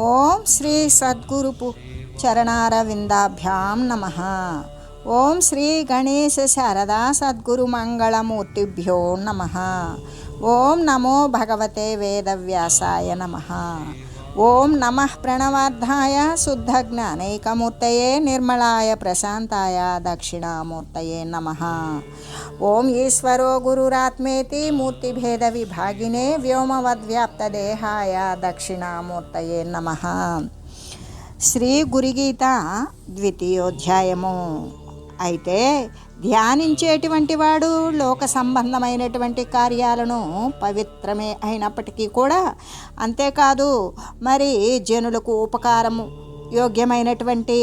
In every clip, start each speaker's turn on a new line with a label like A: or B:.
A: ఓం శ్రీ సద్గురు చరణారవిందాభ్యాం నమః. ఓం శ్రీ గణేశ శారదా సద్గురు మంగళమూర్తిభ్యో నమః. ఓం నమో భగవతే వేదవ్యాసాయ నమః. ఓం నమః ప్రణవార్థాయ శుద్ధజ్ఞానైకమూర్తయే నిర్మలాయ ప్రశాంతాయ దక్షిణామూర్తయే నమః. ఓం ఈశ్వరో గురురాత్మేతి మూర్తిభేద విభాగినే వ్యోమవద్వ్యాప్తదేహాయ దక్షిణామూర్తయే నమః. శ్రీ గురుగీత ద్వితీయోధ్యాయము. అయితే ధ్యానించేటువంటి వాడు లోక సంబంధమైనటువంటి కార్యాలను పవిత్రమే అయినప్పటికీ కూడా, అంతేకాదు మరి జనులకు ఉపకారము యోగ్యమైనటువంటి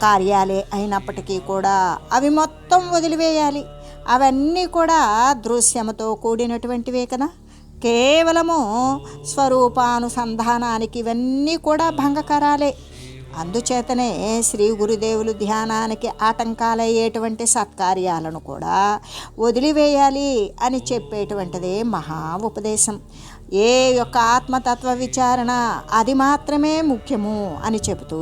A: కార్యాలే అయినప్పటికీ కూడా అవి మొత్తం వదిలివేయాలి. అవన్నీ కూడా దృశ్యముతో కూడినటువంటివే కదా. కేవలము స్వరూపానుసంధానానికి ఇవన్నీ కూడా భంగకరాలే. అందుచేతనే శ్రీ గురుదేవులు ధ్యానానికి ఆటంకాలయ్యేటువంటి సత్కార్యాలను కూడా వదిలివేయాలి అని చెప్పేటువంటిదే మహా ఉపదేశం. ఏ యొక్క ఆత్మతత్వ విచారణ అది మాత్రమే ముఖ్యము అని చెబుతూ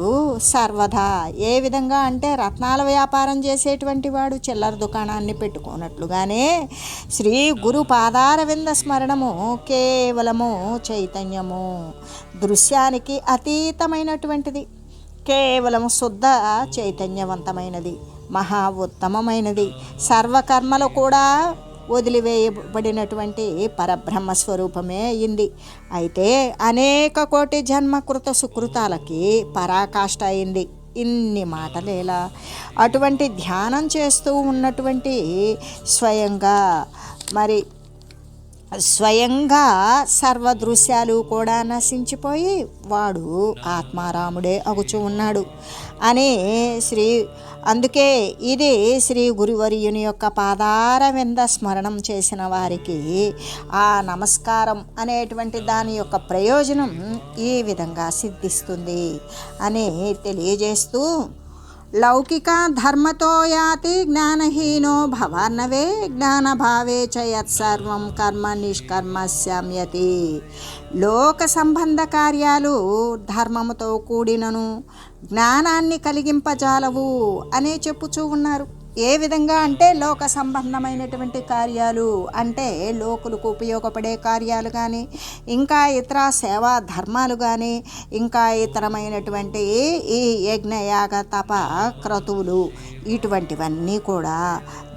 A: సర్వదా ఏ విధంగా అంటే రత్నాల వ్యాపారం చేసేటువంటి వాడు చిల్లర దుకాణాన్ని పెట్టుకున్నట్లుగానే శ్రీ గురు పాదారవింద స్మరణము కేవలము చైతన్యము, దృశ్యానికి అతీతమైనటువంటిది, కేవలం శుద్ధ చైతన్యవంతమైనది, మహా ఉత్తమమైనది, సర్వకర్మలు కూడా వదిలివేయబడినటువంటి పరబ్రహ్మ స్వరూపమే అయింది. అయితే అనేక కోటి జన్మకృత సుకృతాలకి పరాకాష్ట అయింది. ఇన్ని మాటలేలా అటువంటి ధ్యానం చేస్తూ ఉన్నటువంటి స్వయంగా సర్వదృశ్యాలు కూడా నశించిపోయి వాడు ఆత్మారాముడే అగుచూ ఉన్నాడు అని అందుకే ఇది శ్రీ గురువర్యుని యొక్క పాదారవింద స్మరణం చేసిన వారికి ఆ నమస్కారం అనేటువంటి దాని యొక్క ప్రయోజనం ఈ విధంగా సిద్ధిస్తుంది అని తెలియజేస్తూ, లౌకిక ధర్మతో యాతి జ్ఞానహీనో భవార్ణవే జ్ఞానభావే చ యత్సర్వం కర్మ నిష్కర్మస్యామ్యతి. లోక సంబంధ కార్యాలు ధర్మముతో కూడినను జ్ఞానాన్ని కలిగింపజాలవు అనే చెప్పుచూ ఉన్నారు. ఏ విధంగా అంటే లోక సంబంధమైనటువంటి కార్యాలు అంటే లోకులకు ఉపయోగపడే కార్యాలు కానీ, ఇంకా ఇతర సేవా ధర్మాలు కానీ, ఇంకా ఇతరమైనటువంటి ఈ యజ్ఞయాగ తప క్రతువులు, ఇటువంటివన్నీ కూడా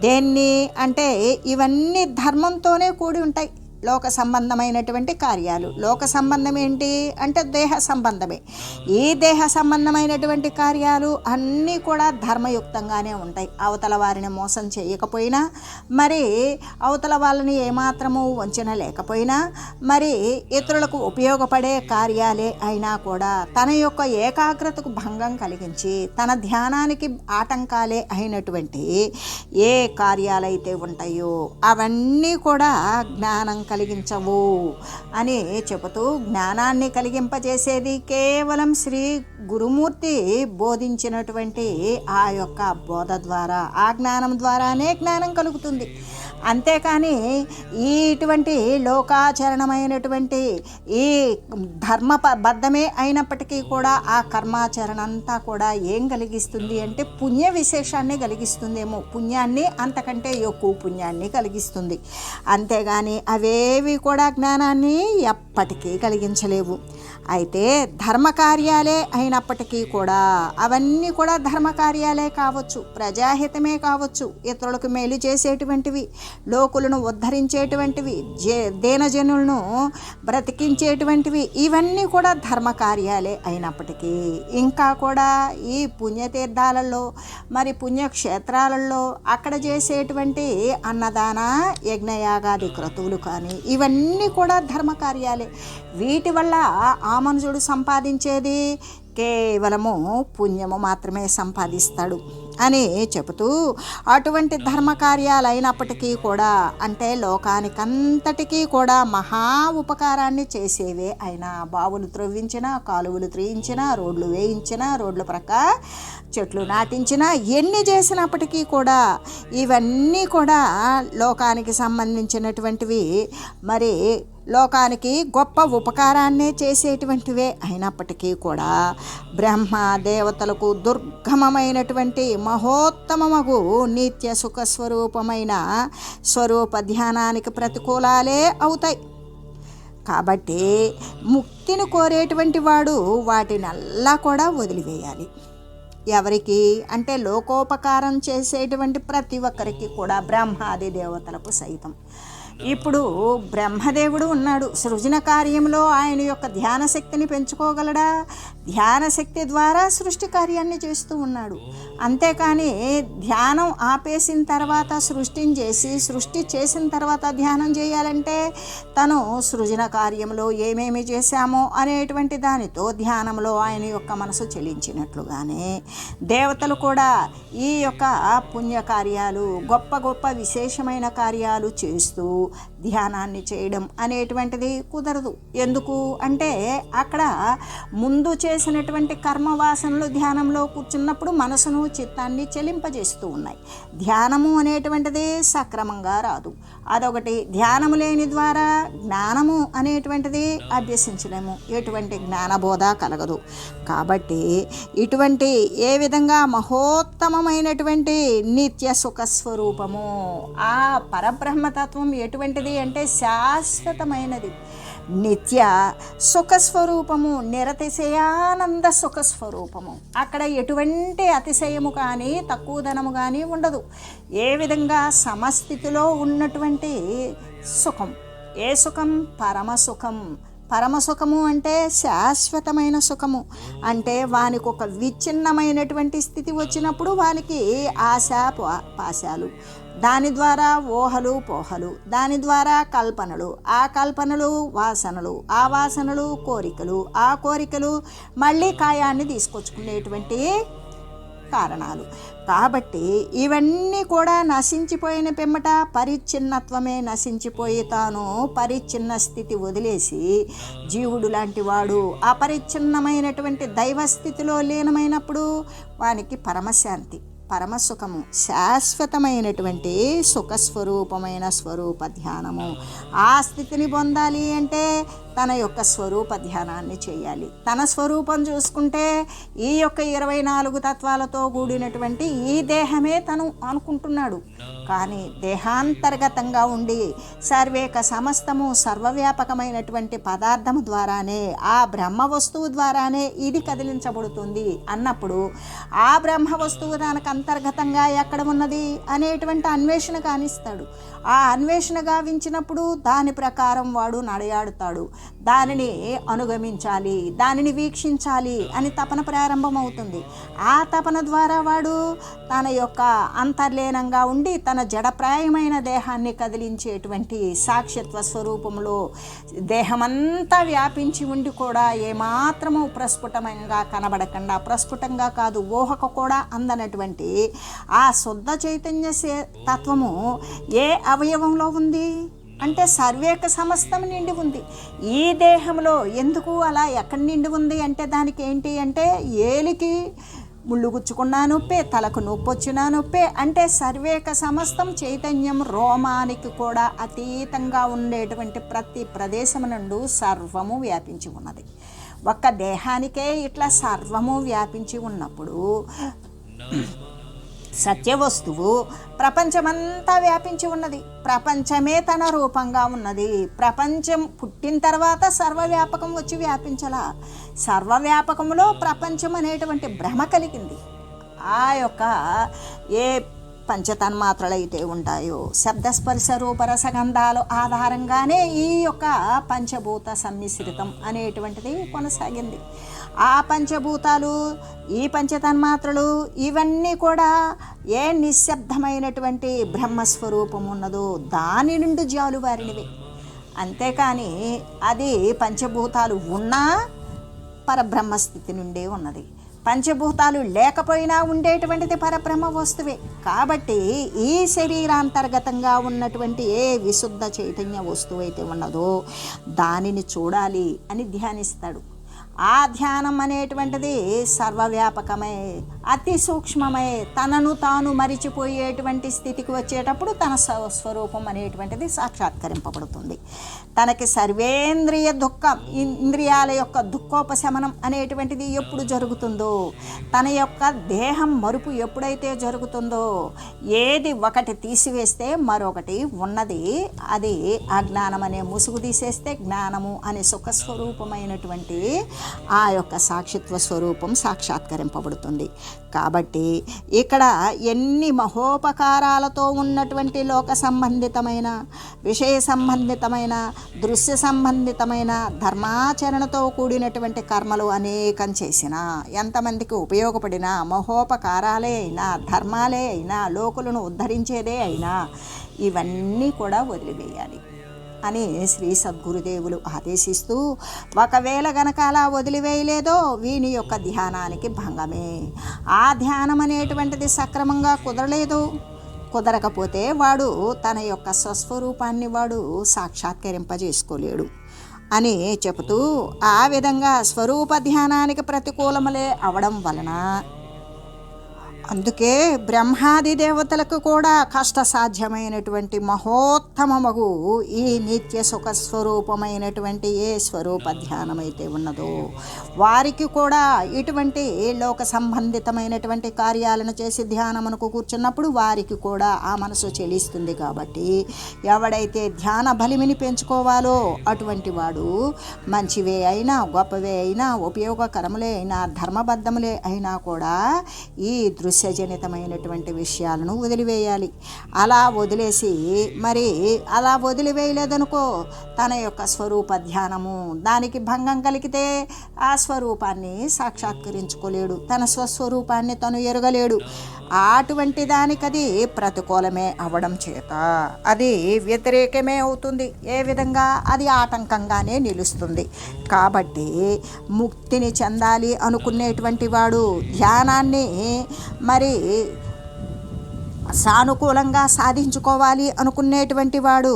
A: దేన్ని అంటే ఇవన్నీ ధర్మంతోనే కూడి ఉంటాయి. లోక సంబంధమైనటువంటి కార్యాలు, లోక సంబంధం ఏంటి అంటే దేహ సంబంధమే. ఈ దేహ సంబంధమైనటువంటి కార్యాలు అన్నీ కూడా ధర్మయుక్తంగానే ఉంటాయి. అవతల వారిని మోసం చేయకపోయినా, మరి అవతల వాళ్ళని ఏమాత్రము వంచన లేకపోయినా, మరి ఇతరులకు ఉపయోగపడే కార్యాలే అయినా కూడా తన యొక్క ఏకాగ్రతకు భంగం కలిగించి తన ధ్యానానికి ఆటంకాలే అయినటువంటి ఏ కార్యాలైతే ఉంటాయో అవన్నీ కూడా జ్ఞానం కలిగించవు అని చెబుతూ, జ్ఞానాన్ని కలిగింపజేసేది కేవలం శ్రీ గురుమూర్తి బోధించినటువంటి ఆ యొక్క బోధ ద్వారా, ఆ జ్ఞానం ద్వారానే జ్ఞానం కలుగుతుంది. అంతేకాని ఇటువంటి లోకాచరణమైనటువంటి ఈ ధర్మబద్ధమే అయినప్పటికీ కూడా ఆ కర్మాచరణ అంతా కూడా ఏం కలిగిస్తుంది అంటే పుణ్య విశేషాన్ని కలిగిస్తుందేమో, పుణ్యాన్ని, అంతకంటే ఎక్కువ పుణ్యాన్ని కలిగిస్తుంది. అంతేగాని అవేవి కూడా జ్ఞానాన్ని ఎప్పటికీ కలిగించలేవు. అయితే ధర్మకార్యాలే అయినప్పటికీ కూడా అవన్నీ కూడా ధర్మకార్యాలే కావచ్చు, ప్రజాహితమే కావచ్చు, ఇతరులకు మేలు చేసేటువంటివి, లోకులను ఉద్ధరించేటువంటివి, దీనజనులను బ్రతికించేటువంటివి, ఇవన్నీ కూడా ధర్మకార్యాలే అయినప్పటికీ ఇంకా కూడా ఈ పుణ్యతీర్థాలలో, మరి పుణ్యక్షేత్రాలలో అక్కడ చేసేటువంటి అన్నదాన యజ్ఞయాగాది క్రతువులు కానీ ఇవన్నీ కూడా ధర్మకార్యాలే. వీటి వల్ల ఆ మనుషుడు సంపాదించేది కేవలము పుణ్యము మాత్రమే సంపాదిస్తాడు అని చెబుతూ, అటువంటి ధర్మకార్యాలు అయినప్పటికీ కూడా అంటే లోకానికంతటికీ కూడా మహా ఉపకారాన్ని చేసేవే అయినా, బావులు త్రవ్వించినా, కాలువలు త్రయించినా, రోడ్లు వేయించినా, రోడ్ల ప్రక్క చెట్లు నాటించినా, ఎన్ని చేసినప్పటికీ కూడా ఇవన్నీ కూడా లోకానికి సంబంధించినటువంటివి. మరి లోకానికి గొప్ప ఉపకారాన్నే చేసేటువంటివే అయినప్పటికీ కూడా బ్రహ్మ దేవతలకు దుర్గమమైనటువంటి మహోత్తమమగు నిత్య సుఖ స్వరూపమైన స్వరూప ధ్యానానికి ప్రతికూలాలే అవుతాయి. కాబట్టి ముక్తిని కోరేటువంటి వాడు వాటినల్లా కూడా వదిలివేయాలి. ఎవరికి అంటే లోకోపకారం చేసేటువంటి ప్రతి ఒక్కరికి కూడా, బ్రహ్మాది దేవతలకు సైతం. ఇప్పుడు బ్రహ్మదేవుడు ఉన్నాడు, సృజన కార్యంలో ఆయన యొక్క ధ్యాన శక్తిని పెంచుకోగలడా? ధ్యాన శక్తి ద్వారా సృష్టి కార్యాన్ని చేస్తూ ఉన్నాడు. అంతేకాని ధ్యానం ఆపేసిన తర్వాత సృష్టిని చేసి, సృష్టి చేసిన తర్వాత ధ్యానం చేయాలంటే తను సృజన కార్యంలో ఏమేమి చేశామో అనేటువంటి దానితో ధ్యానంలో ఆయన యొక్క మనసు చెలించినట్లుగానే దేవతలు కూడా ఈ యొక్క పుణ్యకార్యాలు, గొప్ప గొప్ప విశేషమైన కార్యాలు చేస్తూ ధ్యానాన్ని చేయడం అనేటువంటిది కుదరదు. ఎందుకు అంటే అక్కడ ముందు చేసినటువంటి కర్మవాసనలు ధ్యానంలో కూర్చున్నప్పుడు మనసును చిత్తాన్ని చెలింపజేస్తూ ఉన్నాయి. ధ్యానము అనేటువంటిది సక్రమంగా రాదు. అదొకటి. ధ్యానము లేని ద్వారా జ్ఞానము అనేటువంటిది అభ్యసించలేము, ఎటువంటి జ్ఞానబోధ కలగదు. కాబట్టి ఇటువంటి ఏ విధంగా మహోత్తమమైనటువంటి నిత్య సుఖస్వరూపము ఆ పరబ్రహ్మతత్వం ఎటువంటిది అంటే శాశ్వతమైనది, నిత్య సుఖస్వరూపము, నిరతిశయానంద సుఖస్వరూపము. అక్కడ ఎటువంటి అతిశయము కానీ తక్కువదనము కానీ ఉండదు. ఏ విధంగా సమస్థితిలో ఉన్నటువంటి సుఖం. ఏ సుఖం? పరమసుఖం. పరమసుఖము అంటే శాశ్వతమైన సుఖము. అంటే వానికి ఒక విచ్ఛిన్నమైనటువంటి స్థితి వచ్చినప్పుడు వానికి ఆశ పాశాలు, దాని ద్వారా ఊహలు పోహలు, దాని ద్వారా కల్పనలు, ఆ కల్పనలు వాసనలు, ఆ వాసనలు కోరికలు, ఆ కోరికలు మళ్ళీ కాయాన్ని తీసుకొచ్చుకునేటువంటి కారణాలు. కాబట్టి ఇవన్నీ కూడా నశించిపోయిన పిమ్మట పరిచ్ఛిన్నత్వమే నశించిపోయి తాను పరిచ్ఛిన్న స్థితి వదిలేసి జీవుడు లాంటి వాడు అపరిచ్ఛిన్నమైనటువంటి దైవస్థితిలో లీనమైనప్పుడు వానికి పరమశాంతి, పరమసుఖము, శాశ్వతమైనటువంటి సుఖస్వరూపమైన స్వరూప ధ్యానము. ఆ స్థితిని పొందాలి అంటే తన యొక్క స్వరూప ధ్యానాన్ని చేయాలి. తన స్వరూపం చూసుకుంటే ఈ యొక్క 24 తత్వాలతో కూడినటువంటి ఈ దేహమే తను అనుకుంటున్నాడు. కానీ దేహాంతర్గతంగా ఉండి సర్వేక సమస్తము సర్వవ్యాపకమైనటువంటి పదార్థము ద్వారానే, ఆ బ్రహ్మ వస్తువు ద్వారానే ఇది కదిలించబడుతుంది అన్నప్పుడు ఆ బ్రహ్మ వస్తువు దానికి అంతర్గతంగా ఎక్కడ ఉన్నది అనేటువంటి అన్వేషణ కానిస్తాడు. ఆ అన్వేషణ గావించినప్పుడు దాని ప్రకారం వాడు నడయాడుతాడు. దానిని అనుగమించాలి, దానిని వీక్షించాలి అని తపన ప్రారంభమవుతుంది. ఆ తపన ద్వారా వాడు తన యొక్క అంతర్లీనంగా ఉండి తన జడప్రాయమైన దేహాన్ని కదిలించేటువంటి సాక్షిత్వ స్వరూపంలో దేహమంతా వ్యాపించి ఉండి కూడా ఏమాత్రము ప్రస్ఫుటంగా కనబడకుండా, ప్రస్ఫుటంగా కాదు ఊహకు కూడా అందనటువంటి ఆ శుద్ధ చైతన్య తత్వము ఏ అవయవంలో ఉంది అంటే సర్వేక సమస్తం నిండి ఉంది. ఈ దేహంలో ఎందుకు అలా ఎక్కడి నిండి ఉంది అంటే దానికి ఏంటి అంటే ఏలికి ముళ్ళు గుచ్చుకున్నా నొప్పే, తలకు నొప్పి వచ్చినా నొప్పే. అంటే సర్వేక సమస్తం చైతన్యం రోమానికి కూడా అతీతంగా ఉండేటువంటి ప్రతి ప్రదేశం నుండి సర్వము వ్యాపించి ఉన్నది. ఒక్క దేహానికే ఇట్లా సర్వము వ్యాపించి ఉన్నప్పుడు సత్యవస్తువు ప్రపంచమంతా వ్యాపించి ఉన్నది. ప్రపంచమే తన రూపంగా ఉన్నది. ప్రపంచం పుట్టిన తర్వాత సర్వవ్యాపకం వచ్చి వ్యాపించలా. సర్వవ్యాపకంలో ప్రపంచం అనేటువంటి భ్రమ కలిగింది. ఆ యొక్క ఏ పంచతన్మాత్రలు అయితే ఉంటాయో శబ్దస్పర్శ రూపరసగంధాలు ఆధారంగానే ఈ యొక్క పంచభూత సమ్మిశ్రితం అనేటువంటిది కొనసాగింది. ఆ పంచభూతాలు, ఈ పంచతన్మాత్రలు ఇవన్నీ కూడా ఏ నిశ్శబ్దమైనటువంటి బ్రహ్మస్వరూపం ఉన్నదో దాని నుండి జాలువారినవి. అంతేకాని అది పంచభూతాలు ఉన్నా పరబ్రహ్మస్థితి నుండే ఉన్నది. పంచభూతాలు లేకపోయినా ఉండేటువంటిది పరబ్రహ్మ వస్తువే. కాబట్టి ఈ శరీరాంతర్గతంగా ఉన్నటువంటి ఏ విశుద్ధ చైతన్య వస్తువు అయితే ఉన్నదో దానిని చూడాలి అని ధ్యానిస్తాడు. ఆ ధ్యానం అనేటువంటిది సర్వవ్యాపకమై అతి సూక్ష్మమై తనను తాను మరిచిపోయేటువంటి స్థితికి వచ్చేటప్పుడు తన స్వరూపం అనేటువంటిది సాక్షాత్కరింపబడుతుంది. తనకి సర్వేంద్రియ ఇంద్రియాల యొక్క దుఃఖోపశమనం అనేటువంటిది ఎప్పుడు జరుగుతుందో, తన యొక్క దేహం మరుపు ఎప్పుడైతే జరుగుతుందో, ఏది ఒకటి తీసివేస్తే మరొకటి ఉన్నది, అది అజ్ఞానం అనే ముసుగు తీసేస్తే జ్ఞానము అనే సుఖస్వరూపమైనటువంటి ఆ యొక్క సాక్షిత్వ స్వరూపం సాక్షాత్కరింపబడుతుంది. కాబట్టి ఇక్కడ ఎన్ని మహోపకారాలతో ఉన్నటువంటి లోక సంబంధితమైన, విషయ సంబంధితమైన, దృశ్య సంబంధితమైన ధర్మాచరణతో కూడినటువంటి కర్మలు అనేకం చేసినా, ఎంతమందికి ఉపయోగపడినా, మహోపకారాలే అయినా, ధర్మాలే అయినా, లోకులను ఉద్ధరించేదే అయినా, ఇవన్నీ కూడా వదిలివేయాలి అని శ్రీ సద్గురుదేవులు ఆదేశిస్తూ, ఒకవేళ గనక అలా వదిలివేయలేదో వీని యొక్క ధ్యానానికి భంగమే. ఆ ధ్యానం అనేటువంటిది సక్రమంగా కుదరకపోతే వాడు తన యొక్క స్వస్వరూపాన్ని వాడు సాక్షాత్కరింపజేసుకోలేడు అని చెబుతూ, ఆ విధంగా స్వరూప ధ్యానానికి ప్రతికూలములే అవడం వలన అందుకే బ్రహ్మాది దేవతలకు కూడా కష్టసాధ్యమైనటువంటి మహోత్తమమగు ఈ నిత్య సుఖ స్వరూపమైనటువంటి ఏ స్వరూప ధ్యానమైతే ఉన్నదో వారికి కూడా ఇటువంటి లోక సంబంధితమైనటువంటి కార్యాలను చేసి ధ్యానమునకు కూర్చున్నప్పుడు వారికి కూడా ఆ మనసు చెలిస్తుంది. కాబట్టి ఎవడైతే ధ్యాన బలిమిని పెంచుకోవాలో అటువంటి వాడు మంచివే అయినా, గొప్పవే అయినా, ఉపయోగకరములే అయినా, ధర్మబద్ధములే అయినా కూడా ఈ దృశ్యజనితమైనటువంటి విషయాలను వదిలివేయాలి. అలా వదిలేసి అలా వదిలివేయలేదనుకో, తన యొక్క స్వరూప ధ్యానము దానికి భంగం కలిగితే ఆ స్వరూపాన్ని సాక్షాత్కరించుకోలేడు, తన స్వస్వరూపాన్ని తను ఎరగలేడు. అటువంటి దానికి అది ప్రతికూలమే అవ్వడం చేత అది వ్యతిరేకమే అవుతుంది. ఏ విధంగా? అది ఆటంకంగానే నిలుస్తుంది. కాబట్టి ముక్తిని చెందాలి అనుకునేటువంటి వాడు ధ్యానాన్ని సానుకూలంగా సాధించుకోవాలి అనుకునేటువంటి వాడు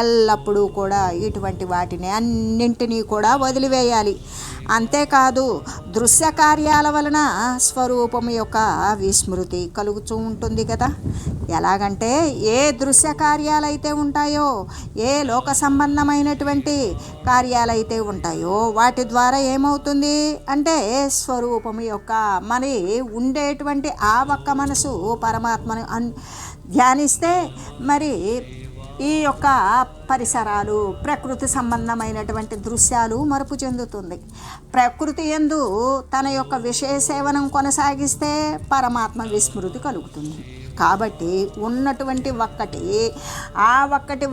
A: ఎల్లప్పుడూ కూడా ఇటువంటి వాటిని అన్నింటినీ కూడా వదిలివేయాలి. అంతేకాదు, దృశ్య కార్యాల వలన స్వరూపం యొక్క విస్మృతి కలుగుతూ ఉంటుంది కదా. ఎలాగంటే, ఏ దృశ్య కార్యాలైతే ఉంటాయో, ఏ లోక సంబంధమైనటువంటి కార్యాలైతే ఉంటాయో వాటి ద్వారా ఏమవుతుంది అంటే స్వరూపం యొక్క ఉండేటువంటి ఆ ఒక్క మనసు పరమాత్మను ధ్యానిస్తే ఈ యొక్క పరిసరాలు, ప్రకృతి సంబంధమైనటువంటి దృశ్యాలు మరుపు చెందుతుంది. ప్రకృతి యందు తన యొక్క విషయ సేవనం కొనసాగిస్తే పరమాత్మ విస్మృతి కలుగుతుంది. కాబట్టి ఉన్నటువంటి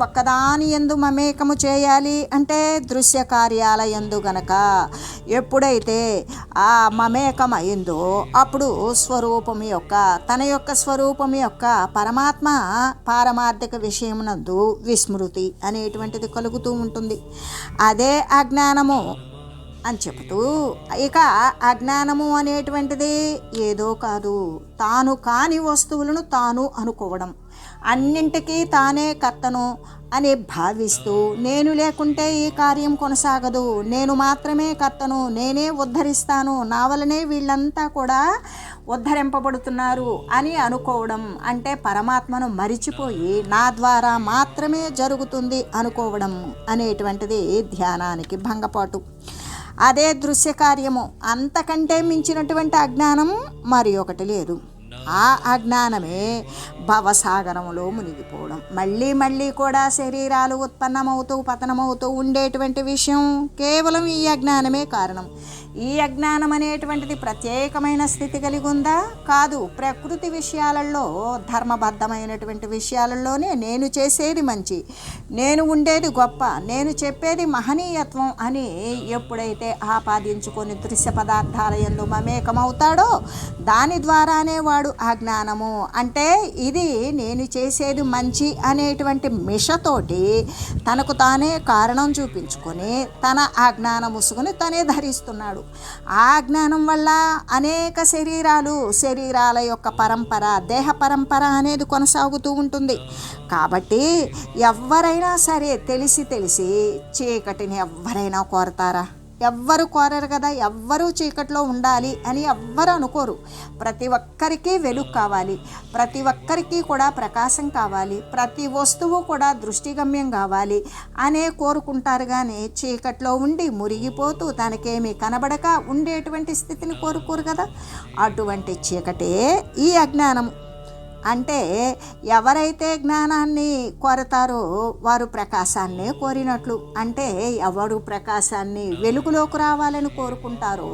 A: ఒక్కదాని యందు మమేకము చేయాలి అంటే దృశ్య కార్యాల యందు గనక ఎప్పుడైతే ఆ మమేకమైందో అప్పుడు తన యొక్క స్వరూపం యొక్క పరమాత్మ పారమార్థిక విషయమునందు విస్మృతి అనేటువంటిది కలుగుతూ ఉంటుంది. అదే అజ్ఞానము అని చెబుతూ, ఇక అజ్ఞానము అనేటువంటిది ఏదో కాదు, తాను కాని వస్తువులను తాను అనుకోవడం, అన్నింటికీ తానే కర్తను అని భావిస్తూ, నేను లేకుంటే ఈ కార్యం కొనసాగదు, నేను మాత్రమే కర్తను, నేనే ఉద్ధరిస్తాను, నా వలనే వీళ్ళంతా కూడా ఉద్ధరింపబడుతున్నారు అని అనుకోవడం, అంటే పరమాత్మను మరిచిపోయి నా ద్వారా మాత్రమే జరుగుతుంది అనుకోవడం అనేటువంటిది ధ్యానానికి భంగపాటు. అదే దృశ్య కార్యము. అంతకంటే మించినటువంటి అజ్ఞానం మరి ఒకటి లేదు. ఆ అజ్ఞానమే భవసాగరంలో మునిగిపోవడం. మళ్ళీ కూడా శరీరాలు ఉత్పన్నమవుతూ పతనమవుతూ ఉండేటువంటి విషయం కేవలం ఈ అజ్ఞానమే కారణం. ఈ అజ్ఞానం అనేటువంటిది ప్రత్యేకమైన స్థితి కలిగి ఉందా? కాదు. ప్రకృతి విషయాలలో, ధర్మబద్ధమైనటువంటి విషయాలలోనే నేను చేసేది మంచి, నేను ఉండేది గొప్ప, నేను చెప్పేది మహనీయత్వం అని ఎప్పుడైతే ఆపాదించుకొని దృశ్య పదార్థాల యందు మమేకమవుతాడో దాని ద్వారానే వాడు అజ్ఞానము అంటే ఇది నేను చేసేది మంచి అనేటువంటి మిషతోటి తనకు తానే కారణం చూపించుకొని తన అజ్ఞాన ముసుగుని తనే ధరిస్తున్నాడు. ఆ జ్ఞానం వల్ల అనేక శరీరాల యొక్క పరంపర, దేహ పరంపర అనేది కొనసాగుతూ ఉంటుంది. కాబట్టి ఎవరైనా సరే తెలిసి చీకటిని ఎవరైనా కోరతారా? ఎవ్వరు కోరరు కదా, ఎవ్వరూ చీకట్లో ఉండాలి అని ఎవ్వరు అనుకోరు. ప్రతి ఒక్కరికి వెలుగు కావాలి, ప్రతి ఒక్కరికి కూడా ప్రకాశం కావాలి, ప్రతి వస్తువు కూడా దృష్టిగమ్యం కావాలి అనే కోరుకుంటారు. కానీ చీకట్లో ఉండి మురిగిపోతూ తనకేమీ కనబడక ఉండేటువంటి స్థితిని కోరుకోరు కదా. అటువంటి చీకటే ఈ అజ్ఞానము. అంటే ఎవరైతే జ్ఞానాన్ని కోరతారో వారు ప్రకాశాన్నే కోరినట్లు. అంటే ఎవరు ప్రకాశాన్ని వెలుగులోకి రావాలని కోరుకుంటారో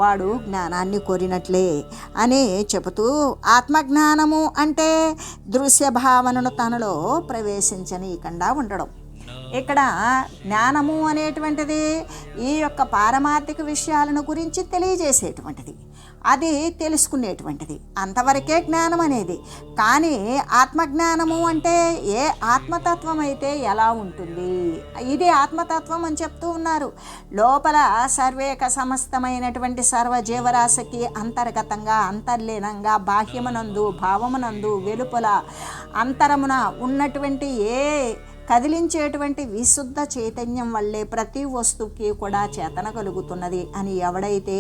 A: వాడు జ్ఞానాన్ని కోరినట్లే అని చెబుతూ, ఆత్మజ్ఞానము అంటే దృశ్య భావనను తనలో ప్రవేశించనీయకుండా ఉండడం. ఇక్కడ జ్ఞానము అనేటువంటిది ఈ యొక్క పారమార్థిక విషయాలను గురించి తెలియజేసేటువంటిది, అది తెలుసుకునేటువంటిది, అంతవరకే జ్ఞానం అనేది. కానీ ఆత్మజ్ఞానము అంటే ఏ ఆత్మతత్వం అయితే ఎలా ఉంటుంది, ఇది ఆత్మతత్వం అని చెప్తూ ఉన్నారు. లోపల సర్వేక సమస్తమైనటువంటి సర్వజీవరాశికి అంతర్గతంగా అంతర్లీనంగా బాహ్యమునందు భావమునందు వెలుపల అంతరమున ఉన్నటువంటి ఏ కదిలించేటువంటి విశుద్ధ చైతన్యం వల్లే ప్రతి వస్తువుకి కూడా చేతన కలుగుతున్నది అని ఎవడైతే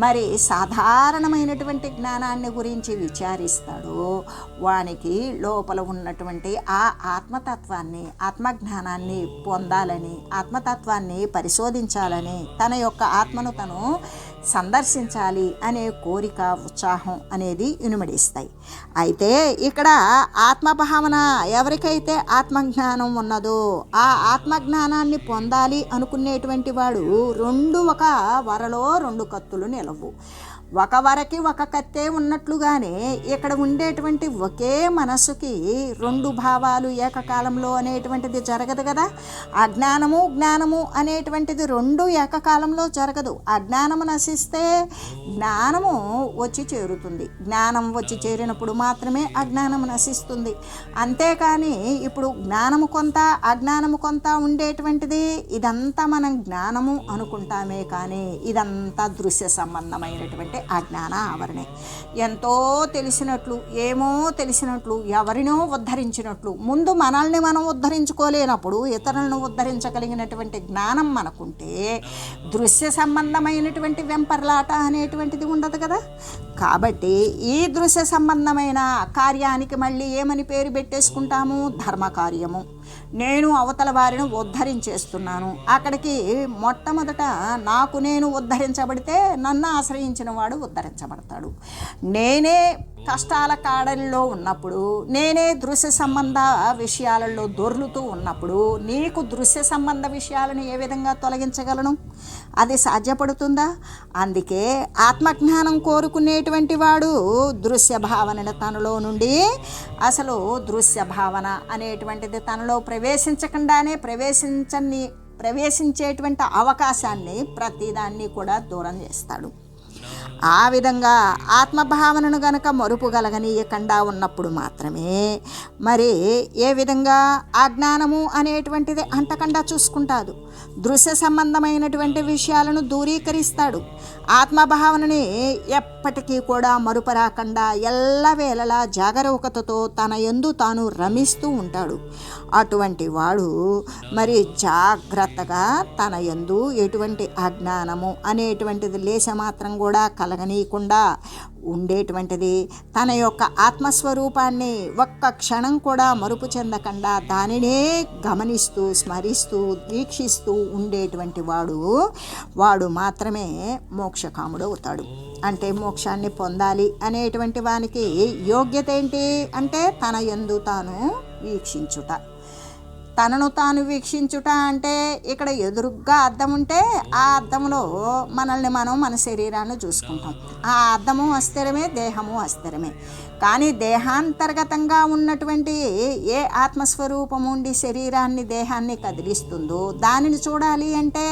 A: మరి సాధారణమైనటువంటి జ్ఞానాన్ని గురించి విచారిస్తాడో వానికి లోపల ఉన్నటువంటి ఆ ఆత్మతత్వాన్ని, ఆత్మజ్ఞానాన్ని పొందాలని, ఆత్మతత్వాన్ని పరిశోధించాలని, తన యొక్క ఆత్మను తను సందర్శించాలి అనే కోరిక, ఉత్సాహం అనేది ఇనుమడిస్తాయి. అయితే ఇక్కడ ఆత్మభావన ఎవరికైతే ఆత్మజ్ఞానం ఉన్నదో ఆ ఆత్మజ్ఞానాన్ని పొందాలి అనుకునేటువంటి వాడు ఒక వరలో రెండు కత్తులు నిలవు. ఒక వరకి ఒక కత్తే ఉన్నట్లుగానే ఇక్కడ ఉండేటువంటి ఒకే మనసుకి రెండు భావాలు ఏకకాలంలో అనేటువంటిది జరగదు కదా. అజ్ఞానము జ్ఞానము అనేటువంటిది రెండు ఏకకాలంలో జరగదు. అజ్ఞానము నశిస్తే జ్ఞానము వచ్చి చేరుతుంది. జ్ఞానం వచ్చి చేరినప్పుడు మాత్రమే అజ్ఞానము నశిస్తుంది. అంతేకాని ఇప్పుడు జ్ఞానము కొంత అజ్ఞానము కొంత ఉండేటువంటిది ఇదంతా మనం జ్ఞానము అనుకుంటామే, కానీ ఇదంతా దృశ్య సంబంధమైనటువంటి అజ్ఞాన ఆవరణే. ఎంతో తెలిసినట్లు, ఏమో తెలిసినట్లు, ఎవరినో ఉద్ధరించినట్లు, ముందు మనల్ని మనం ఉద్ధరించుకోలేనప్పుడు ఇతరులను ఉద్ధరించగలిగినటువంటి జ్ఞానం మనకుంటే దృశ్య సంబంధమైనటువంటి వెంపర్లాట అనేటువంటిది ఉండదు కదా. కాబట్టి ఈ దృశ్య సంబంధమైన కార్యానికి మళ్ళీ ఏమని పేరు పెట్టేసుకుంటాము? ధర్మకార్యము. నేను అవతల వారిని ఉద్ధరించేస్తున్నాను. అక్కడికి మొట్టమొదట నాకు నేను ఉద్ధరించబడితే నన్ను ఆశ్రయించిన వాడు ఉద్ధరించబడతాడు. నేనే కష్టాల కాడల్లో ఉన్నప్పుడు, నేనే దృశ్య సంబంధ విషయాలలో దొర్లుతూ ఉన్నప్పుడు నీకు దృశ్య సంబంధ విషయాలను ఏ విధంగా తొలగించగలను? అది సాధ్యపడుతుందా? అందుకే ఆత్మజ్ఞానం కోరుకునేటువంటి వాడు దృశ్య భావనను తనలో నుండి, అసలు దృశ్య భావన అనేటువంటిది తనలో ప్రవేశించకుండానే ప్రవేశించేటువంటి అవకాశాన్ని ప్రతిదాన్ని కూడా దూరం చేస్తాడు. ఆ విధంగా ఆత్మభావనను గనక మరుపుగలగనీయకుండా ఉన్నప్పుడు మాత్రమే మరి ఏ విధంగా అజ్ఞానము అనేటువంటిది అంటకుండా చూసుకుంటాడు. దృశ్య సంబంధమైనటువంటి విషయాలను దూరీకరిస్తాడు. ఆత్మభావనని ఎప్పటికీ కూడా మరుపరాకుండా ఎల్లవేళలా జాగరూకతతో తన యందు తాను రమిస్తూ ఉంటాడు. అటువంటి వాడు మరి జాగ్రత్తగా తన యందు ఎటువంటి అజ్ఞానము అనేటువంటిది లేశమాత్రం కూడా కలగనీయకుండా ఉండేటువంటిది, తన యొక్క ఆత్మస్వరూపాన్ని ఒక్క క్షణం కూడా మరుపు చెందకుండా దానినే గమనిస్తూ స్మరిస్తూ వీక్షిస్తూ ఉండేటువంటి వాడు మాత్రమే మోక్షకాముడు అవుతాడు. అంటే మోక్షాన్ని పొందాలి అనేటువంటి వానికి యోగ్యత ఏంటి అంటే తన యందు తాను వీక్షించుట. తనను తాను వీక్షించుట అంటే ఇక్కడ ఎదురుగ్గా అద్దం ఉంటే ఆ అద్దంలో మనల్ని మనం మన శరీరాన్ని చూసుకుంటాం. ఆ అద్దము అస్థిరమే, దేహము అస్థిరమే. కానీ దేహాంతర్గతంగా ఉన్నటువంటి ఏ ఆత్మస్వరూపము ఉండి శరీరాన్ని దేహాన్ని కదిలిస్తుందో దానిని చూడాలి అంటే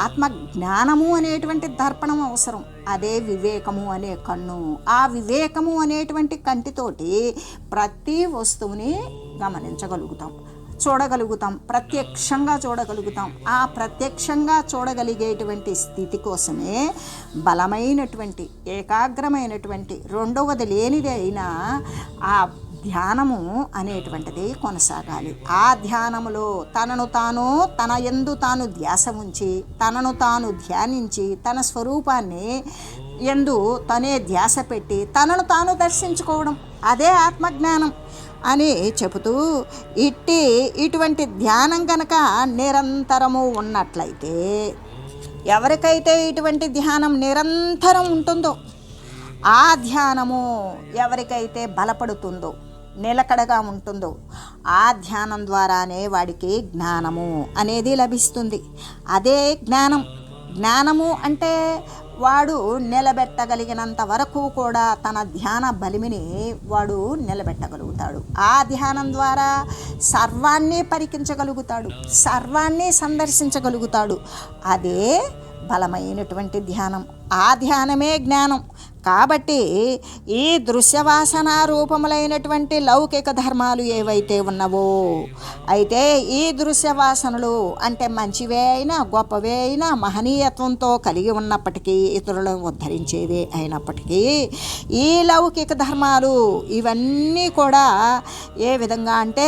A: ఆత్మ జ్ఞానము అనేటువంటి దర్పణం అవసరం. అదే వివేకము అనే కన్ను. ఆ వివేకము అనేటువంటి కంటితోటి ప్రతి వస్తువుని గమనించగలుగుతాం, చూడగలుగుతాం, ప్రత్యక్షంగా చూడగలుగుతాం. ఆ ప్రత్యక్షంగా చూడగలిగేటువంటి స్థితి కోసమే బలమైనటువంటి ఏకాగ్రమైనటువంటి రెండవది లేనిది అయినా ఆ ధ్యానము అనేటువంటిది కొనసాగాలి. ఆ ధ్యానములో తన యందు తాను ధ్యాస ఉంచి తనను తాను ధ్యానించి తన స్వరూపాన్ని యందు తనే ధ్యాస పెట్టి తనను తాను దర్శించుకోవడం, అదే ఆత్మజ్ఞానం అని చెబుతూ, ఇటువంటి ధ్యానం కనుక నిరంతరము ఉన్నట్లయితే, ఎవరికైతే ఇటువంటి ధ్యానం నిరంతరం ఉంటుందో, ఆ ధ్యానము ఎవరికైతే బలపడుతుందో, నిలకడగా ఉంటుందో, ఆ ధ్యానం ద్వారానే వాడికి జ్ఞానము అనేది లభిస్తుంది. అదే జ్ఞానము అంటే వాడు నిలబెట్టగలిగినంత వరకు కూడా తన ధ్యాన బలిమిని వాడు నిలబెట్టగలుగుతాడు. ఆ ధ్యానం ద్వారా సర్వాన్ని పరికించగలుగుతాడు, సర్వాన్ని సందర్శించగలుగుతాడు. అదే బలమైనటువంటి ధ్యానం. ఆ ధ్యానమే జ్ఞానం. కాబట్టి ఈ దృశ్యవాసన రూపములైనటువంటి లౌకిక ధర్మాలు ఏవైతే ఉన్నవో, అయితే ఈ దృశ్యవాసనలు అంటే మంచివే అయినా గొప్పవే అయినా మహనీయత్వంతో కలిగి ఉన్నప్పటికీ, ఇతరులను ఉద్ధరించేవే అయినప్పటికీ, ఈ లౌకిక ధర్మాలు ఇవన్నీ కూడా ఏ విధంగా అంటే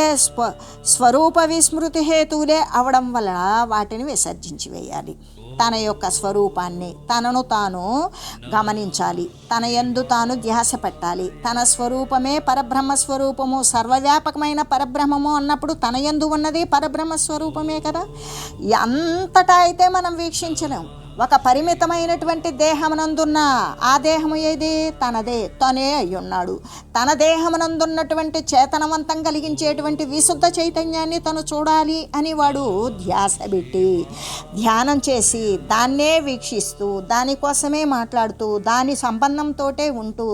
A: స్వరూప విస్మృతి హేతువులే అవడం వలన వాటిని విసర్జించి వేయాలి. తన యొక్క స్వరూపాన్ని తనను తాను గమనించాలి, తన యందు తాను ధ్యాస పెట్టాలి. తన స్వరూపమే పరబ్రహ్మ స్వరూపము, సర్వవ్యాపకమైన పరబ్రహ్మము అన్నప్పుడు తన యందు ఉన్నది పరబ్రహ్మ స్వరూపమే కదా. అంతటా అయితే మనం వీక్షించలేము. ఒక పరిమితమైనటువంటి దేహమునందున్న ఆ దేహము ఏది? తనదే, తనే అయ్యున్నాడు. తన దేహమునందున్నటువంటి చేతనవంతం కలిగించేటువంటి విశుద్ధ చైతన్యాన్ని తను చూడాలి అని వాడు ధ్యాస పెట్టి ధ్యానం చేసి దాన్నే వీక్షిస్తూ దానికోసమే మాట్లాడుతూ దాని సంబంధంతో ఉంటూ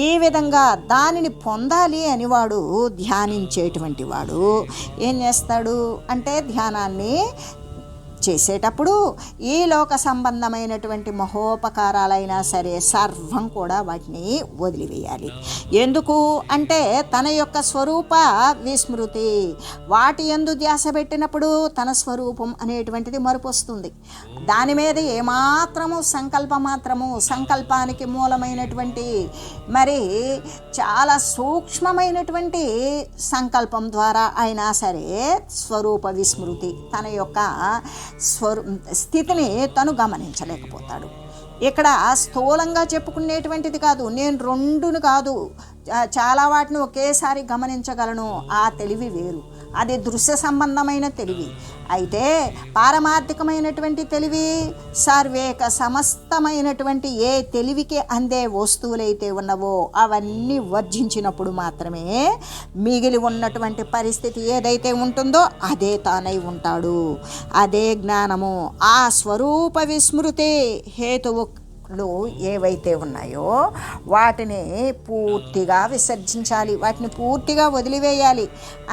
A: ఈ విధంగా దానిని పొందాలి అని వాడు ధ్యానించేటువంటి వాడు ఏం చేస్తాడు అంటే, ధ్యానాన్ని చేసేటప్పుడు ఈ లోక సంబంధమైనటువంటి మహోపకారాలైనా సరే సర్వం కూడా వాటిని వదిలివేయాలి. ఎందుకు అంటే తన యొక్క స్వరూప విస్మృతి, వాటి యందు ధ్యాస పెట్టినప్పుడు తన స్వరూపం అనేటువంటిది మరుపు వస్తుంది. దాని మీద ఏమాత్రము సంకల్పానికి మూలమైనటువంటి మరి చాలా సూక్ష్మమైనటువంటి సంకల్పం ద్వారా అయినా సరే స్వరూప విస్మృతి, తన యొక్క స్థితిని తను గమనించలేకపోతాడు. ఇక్కడ స్థూలంగా చెప్పుకునేటువంటిది కాదు, నేను రెండును కాదు చాలా వాటిని ఒకేసారి గమనించగలను. ఆ తెలివి వేరు, అది దృశ్య సంబంధమైన తెలివి. అయితే పారమార్థికమైనటువంటి తెలివి సర్వేక సమస్తమైనటువంటి ఏ తెలివికి అందే వస్తువులైతే ఉన్నవో అవన్నీ వర్జించినప్పుడు మాత్రమే మిగిలి ఉన్నటువంటి పరిస్థితి ఏదైతే ఉంటుందో అదే తానై ఉంటాడు. అదే జ్ఞానము. ఆ స్వరూప విస్మృతి హేతువు ఏవైతే ఉన్నాయో వాటిని పూర్తిగా విసర్జించాలి, వాటిని పూర్తిగా వదిలివేయాలి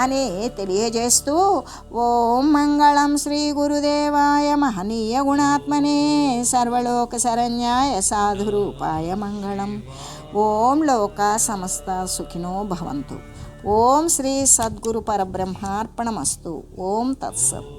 A: అని తెలియజేస్తూ, ఓం మంగళం శ్రీ గురుదేవాయ మహనీయ గుణాత్మనే సర్వలోక శరణ్యాయ సాధురూపాయ మంగళం. ఓం లోక సమస్త సుఖినో భవంతు. ఓం శ్రీ సద్గురు పరబ్రహ్మార్పణమస్తు. ఓం తత్సత్.